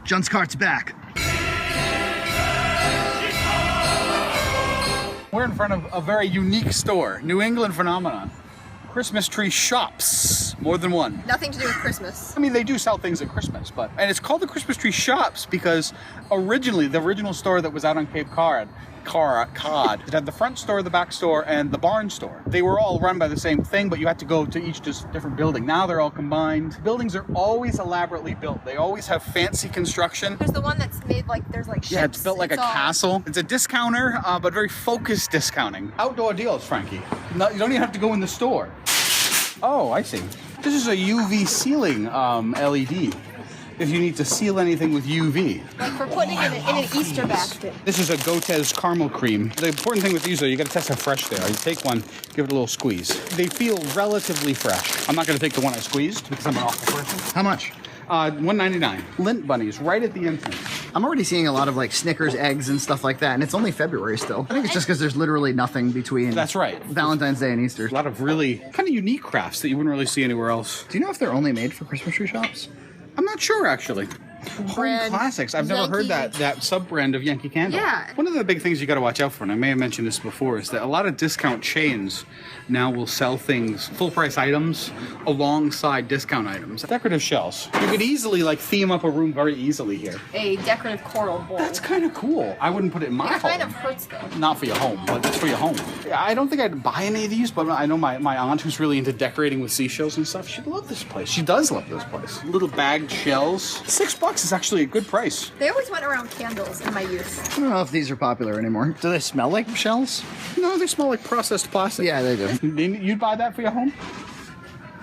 Junt's cart's back. We're in front of a very unique store, New England phenomenon. Christmas tree shops, more than one. Nothing to do with Christmas. I mean, they do sell things at Christmas, and it's called the Christmas tree shops because originally, the original store that was out on Cape Cod, it had the front store, the back store, and the barn store. They were all run by the same thing, but you had to go to each just different building. Now they're all combined. Buildings are always elaborately built. They always have fancy construction. There's the one that's made like, there's like ships. Yeah, it's built like a castle. It's a discounter, but very focused discounting. Outdoor deals, Frankie. No, you don't even have to go in the store. Oh, I see. This is a UV sealing LED. If you need to seal anything with UV. Like for putting it in an Easter basket. This is a Gotes caramel cream. The important thing with these though, you gotta test how fresh they are. You take one, give it a little squeeze. They feel relatively fresh. I'm not gonna take the one I squeezed because I'm an awful person. How much? $1.99. Lint bunnies right at the entrance. I'm already seeing a lot of like Snickers eggs and stuff like that, and it's only February still. I think it's just because there's literally nothing between That's right. Valentine's Day and Easter. A lot of really kind of unique crafts that you wouldn't really see anywhere else. Do you know if they're only made for Christmas tree shops? I'm not sure actually. Brand Home Classics. I've never heard that sub-brand of Yankee Candle. Yeah. One of the big things you got to watch out for, and I may have mentioned this before, is that a lot of discount chains now will sell things, full-price items, alongside discount items. Decorative shells. You could easily like theme up a room very easily here. a decorative coral bowl. That's kind of cool. I wouldn't put it in my It home. kind of hurts though. Not for your home, but it's for your home. Yeah, I don't think I'd buy any of these, but I know my aunt who's really into decorating with seashells and stuff, she'd love this place. She does love this place. Little bagged shells. $6 is actually a good price. They always went around candles in my youth. I don't know if these are popular anymore. Do they smell like shells? No, they smell like processed plastic. Yeah, they do. You'd buy that for your home?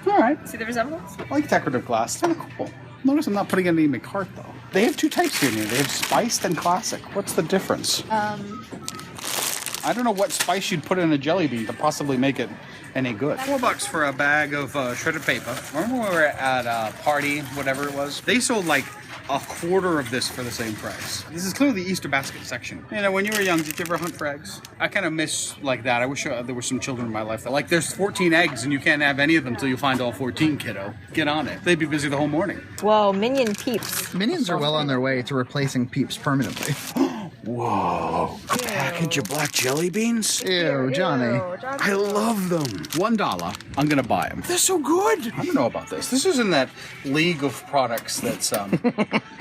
All right. See the resemblance? I like decorative glass. It's kind of cool. Notice I'm not putting any in my cart, though. They have two types here. They have spiced and classic. What's the difference? I don't know what spice you'd put in a jelly bean to possibly make it any good. $4 for a bag of shredded paper. Remember when we were at a party, whatever it was? They sold like a quarter of this for the same price. This is clearly the Easter basket section. You know, when you were young, did you ever hunt for eggs? I kind of miss like that. I wish there were some children in my life that like, there's 14 eggs and you can't have any of them until you find all 14, kiddo. Get on it. They'd be busy the whole morning. Whoa, Minion Peeps. Minions are well on their way to replacing Peeps permanently. Whoa. A package of black jelly beans? Ew, Johnny. I love them. $1. I'm gonna buy them. They're so good. I don't know about this. This is in that league of products that's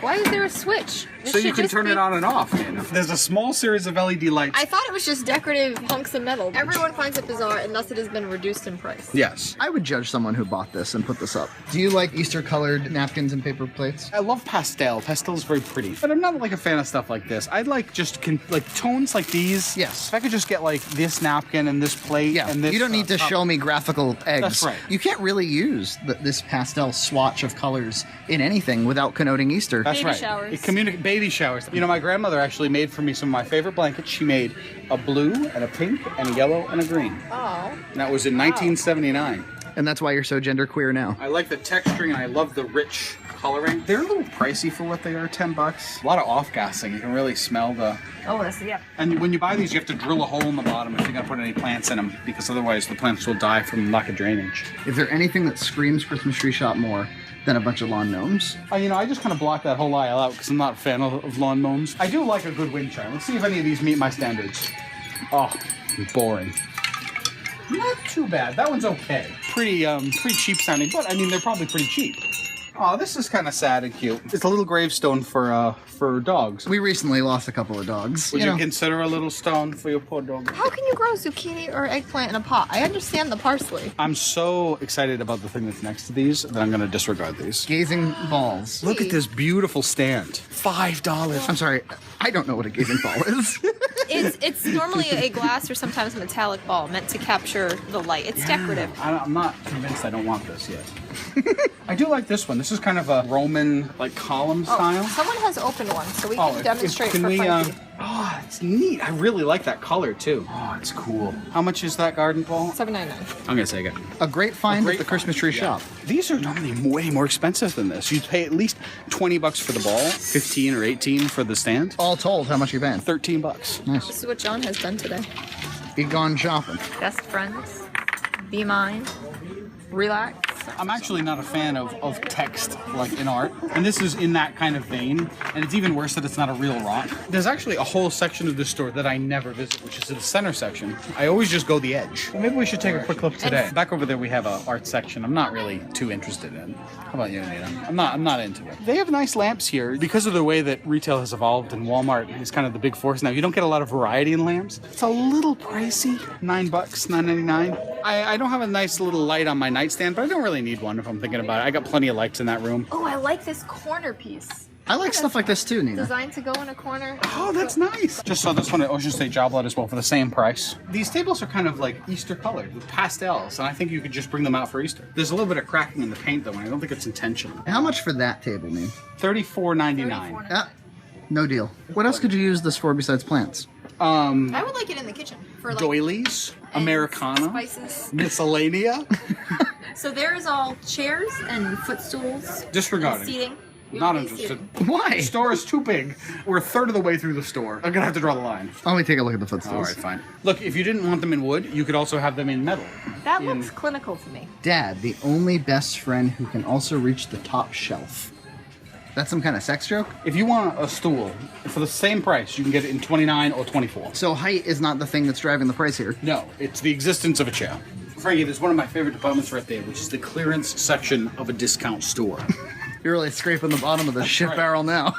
Why is there a switch? This so you should can just turn be- it on and off. You know? There's a small series of LED lights. I thought it was just decorative hunks of metal. Everyone finds it bizarre, and thus it has been reduced in price. Yes. I would judge someone who bought this and put this up. Do you like Easter-colored napkins and paper plates? I love pastel. Pastel is very pretty. But I'm not like a fan of stuff like this. I'd like just like tones like these. Yes. If I could just get like this napkin and this plate Yeah, and this. you don't need to top- show me graphical eggs. That's right. You can't really use this pastel swatch of colors in anything without connoting Easter. That's Baby right. showers. Baby showers. You know, my grandmother actually made for me some of my favorite blankets. She made a blue and a pink and a yellow and a green. Oh. And that was in 1979. And that's why you're so genderqueer now. I like the texturing and I love the rich coloring. They're a little pricey for what they are, $10. A lot of off-gassing. You can really smell the... Oh, that's, yeah. And when you buy these, you have to drill a hole in the bottom if you're going to put any plants in them, because otherwise the plants will die from lack of drainage. Is there anything that screams Christmas tree shop more than a bunch of lawn gnomes? You know, I just kind of blocked that whole aisle out because I'm not a fan of lawn gnomes. I do like a good wind chime. Let's see if any of these meet my standards. Oh, boring. Not too bad. That one's okay. Pretty cheap sounding, but I mean, they're probably pretty cheap. Oh, this is kind of sad and cute. It's a little gravestone for dogs. We recently lost a couple of dogs. Would you know. consider a little stone for your poor dog? How can you grow zucchini or eggplant in a pot? I understand the parsley. I'm so excited about the thing that's next to these that I'm going to disregard these. Gazing balls. Look at this beautiful stand. $5. I'm sorry, I don't know what a gazing ball is. It's normally a glass or sometimes a metallic ball meant to capture the light. It's decorative. I'm not convinced I don't want this yet. I do like this one. This is kind of a Roman, like, column style. Someone has opened one, so we can demonstrate can for we, Frankie. oh, it's neat. I really like that color, too. Oh, it's cool. How much is that garden ball? $7.99. I'm going to take it. A great find at the Christmas tree shop. These are normally way more expensive than this. You'd pay at least $20 for the ball, 15 or 18 for the stand. All told, how much you paying? $13. Nice. This is what John has done today. Be gone shopping. Best friends, be mine, relax. I'm actually not a fan of text like in art, and this is in that kind of vein, and it's even worse that it's not a real rock. There's actually a whole section of this store that I never visit, which is the center section. I always just go the edge. Well, maybe we should take a quick look today. Back over there we have a art section I'm not really too interested in. How about you, Anita? I'm not into it. They have nice lamps here. Because of the way that retail has evolved and Walmart is kind of the big force now, you don't get a lot of variety in lamps. It's a little pricey. $9, $9.99. I don't have a nice little light on my nightstand, but I don't really need one if I'm thinking about it. I got plenty of lights in that room. Oh, I like this corner piece. I like stuff like this too, Nina. Designed to go in a corner. Oh, that's nice. Just saw this one at Ocean State Job Lot as well for the same price. These tables are kind of like Easter colored with pastels, and I think you could just bring them out for Easter. There's a little bit of cracking in the paint though, and I don't think it's intentional. How much for that table, Nina? $34.99. Ah, no deal. What else could you use this for besides plants? I would like it in the kitchen for like Doilies, and Americana, spices. miscellanea. So there's all chairs and footstools. Disregarding. Seating. You Not don't need interested. seating. Why? The store is too big. We're a third of the way through the store. I'm gonna have to draw the line. Let me take a look at the footstools. All right, fine. Look, if you didn't want them in wood, you could also have them in metal. That looks clinical to me. Dad, the only best friend who can also reach the top shelf. That's some kind of sex joke? If you want a stool for the same price, you can get it in 29 or 24. So height is not the thing that's driving the price here. No, it's the existence of a chair. Frankie, there's one of my favorite departments right there, which is the clearance section of a discount store. You're really scraping the bottom of the shit barrel now.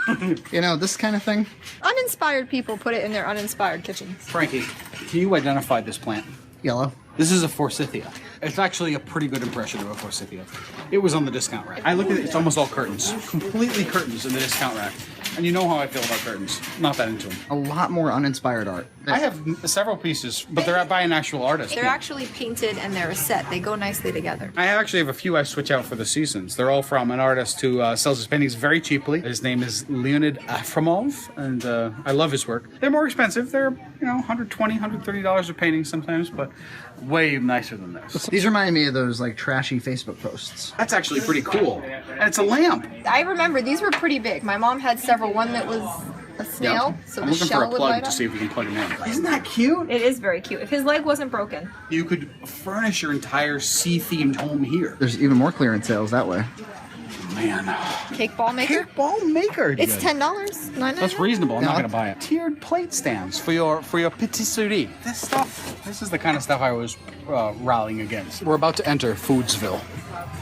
You know, this kind of thing. Uninspired people put it in their uninspired kitchens. Frankie, can you identify this plant? Yellow. This is a forsythia. It's actually a pretty good impression of a forsythia. It was on the discount rack. I look at it, it's almost all curtains. Completely curtains in the discount rack. And you know how I feel about curtains. Not that into them. A lot more uninspired art. I have several pieces, but they're by an actual artist. They're actually painted and they're a set. They go nicely together. I actually have a few I switch out for the seasons. They're all from an artist who sells his paintings very cheaply. His name is Leonid Afremov, and I love his work. They're more expensive. They're, $120, $130 a painting sometimes, but way nicer than this. These remind me of those like trashy Facebook posts. That's actually pretty cool. And it's a lamp. I remember these were pretty big. My mom had several. One that was a snail, so I'm the looking shell for a would plug light to up. see if we can plug him in. Isn't that cute? It is very cute. If his leg wasn't broken. You could furnish your entire sea-themed home here. There's even more clearance sales that way. Man. Cake ball maker. Cake ball maker. It's $10. $9.99. That's reasonable. I'm not No. going to buy it. Tiered plate stands for your patisserie. This is the kind of stuff I was rallying against. We're about to enter Foodsville.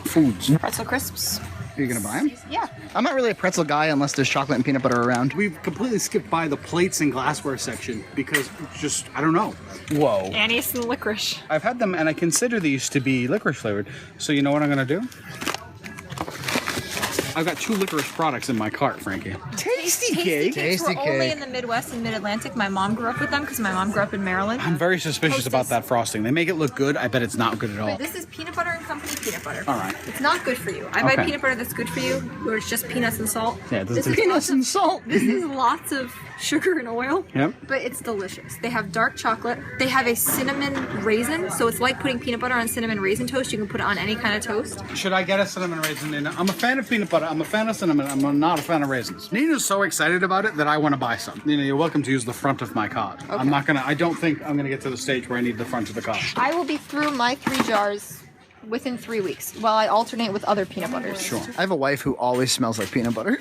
Foods. Pretzel crisps. Are you gonna buy them? Yeah. I'm not really a pretzel guy unless there's chocolate and peanut butter around. We've completely skipped by the plates and glassware section because just, I don't know. Whoa. Anise and licorice. I've had them and I consider these to be licorice flavored. So you know what I'm going to do? I've got 2 licorice products in my cart, Frankie. Tasty cake. cakes were Tasty only cake. in the Midwest and Mid-Atlantic. My mom grew up with them because my mom grew up in Maryland. I'm very suspicious about Hostess. that frosting. They make it look good. I bet it's not good at all. But this is peanut butter and company peanut butter. All right. It's not good for you. I buy Okay. peanut butter that's good for you, where it's just peanuts and salt. Yeah, this this is is Peanuts lots of, and salt. This is lots of sugar and oil. Yep. But it's delicious. They have dark chocolate. They have a cinnamon raisin, so it's like putting peanut butter on cinnamon raisin toast. You can put it on any kind of toast. Should I get a cinnamon raisin in? I'm a fan of peanut butter. I'm a fan of cinnamon. I'm not a fan of raisins. Nina's so excited about it that I want to buy some. Nina, you're welcome to use the front of my cart. I don't think I'm gonna get to the stage where I need the front of the cart. I will be through my 3 jars within 3 weeks, while I alternate with other peanut butters. Sure. I have a wife who always smells like peanut butter.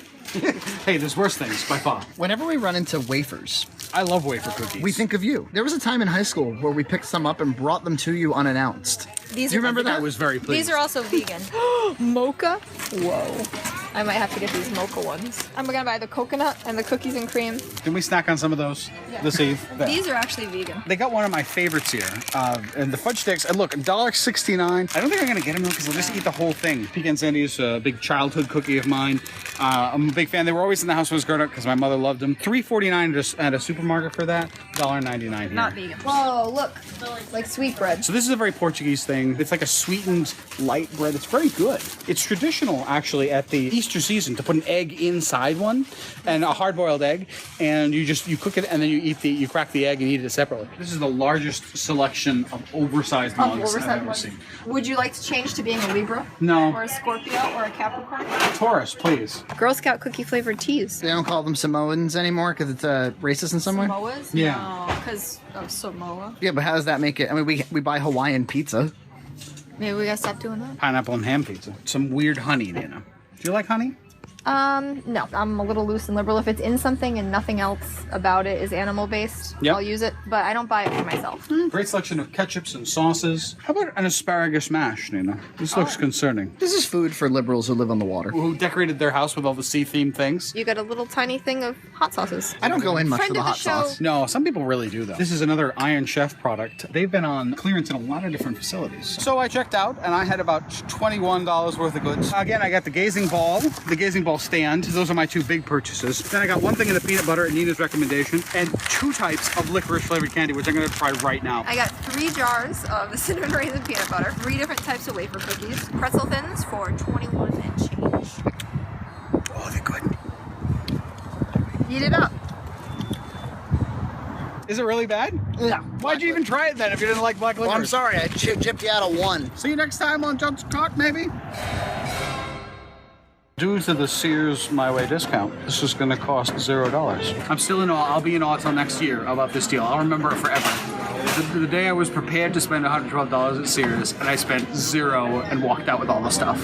Hey, there's worse things by far. Whenever we run into wafers, I love wafer cookies. we think of you. There was a time in high school where we picked some up and brought them to you unannounced. These Do you remember I that? was very pleased. These are also vegan. Mocha? Whoa. I might have to get these mocha ones. I'm gonna buy the coconut and the cookies and cream. Can we snack on some of those this eve? There. These are actually vegan. They got one of my favorites here, and the fudge sticks. And look, $1.69. I don't think I'm gonna get them though because I'll just eat the whole thing. Pecan Sandy is a big childhood cookie of mine. I'm a big fan. They were always in the house when I was growing up because my mother loved them. $3.49 just at a supermarket for that. $1.99 here. Not vegan. Whoa, look. Like sweet bread. So this is a very Portuguese thing. It's like a sweetened light bread. It's very good. It's traditional actually at the Easter season to put an egg inside one and a hard-boiled egg, and you cook it and then you crack the egg and eat it separately. This is the largest selection of oversized mugs I've ever seen. Would you like to change to being a Libra? No. Or a Scorpio or a Capricorn? Taurus, please. Girl Scout cookie flavored teas. They don't call them Samoans anymore because it's racist in some way? Samoas? Yeah. No, because of Samoa. Yeah, but how does that make it? I mean, we buy Hawaiian pizza. Maybe we gotta stop doing that. Pineapple and ham pizza. Some weird honey, Nina. Do you like honey? No. I'm a little loose and liberal. If it's in something and nothing else about it is animal-based, Yep. I'll use it. But I don't buy it for myself. Great selection of ketchups and sauces. How about an asparagus mash, Nina? This looks concerning. This is food for liberals who live on the water. Who decorated their house with all the sea-themed things? You got a little tiny thing of hot sauces. I don't go in much Friend for the of the hot show. sauce. No, some people really do, though. This is another Iron Chef product. They've been on clearance in a lot of different facilities. So I checked out, and I had about $21 worth of goods. Again, I got the gazing ball stand. Those are my two big purchases. Then I got one thing of the peanut butter at Nina's recommendation, and 2 types of licorice flavored candy, which I'm going to try right now. I got 3 jars of the cinnamon raisin peanut butter, 3 different types of wafer cookies, pretzel thins for 21 and change. Oh, they're good. Eat it up. Is it really bad? Yeah. Why'd you even try it then if you didn't like black licorice? Well, I'm sorry, I gypped you out of one. See you next time on Junt's Cart, maybe? Due to the Sears My Way discount, this is going to cost $0. I'm still in awe. I'll be in awe until next year about this deal. I'll remember it forever. The day I was prepared to spend $112 at Sears, and I spent 0 and walked out with all the stuff.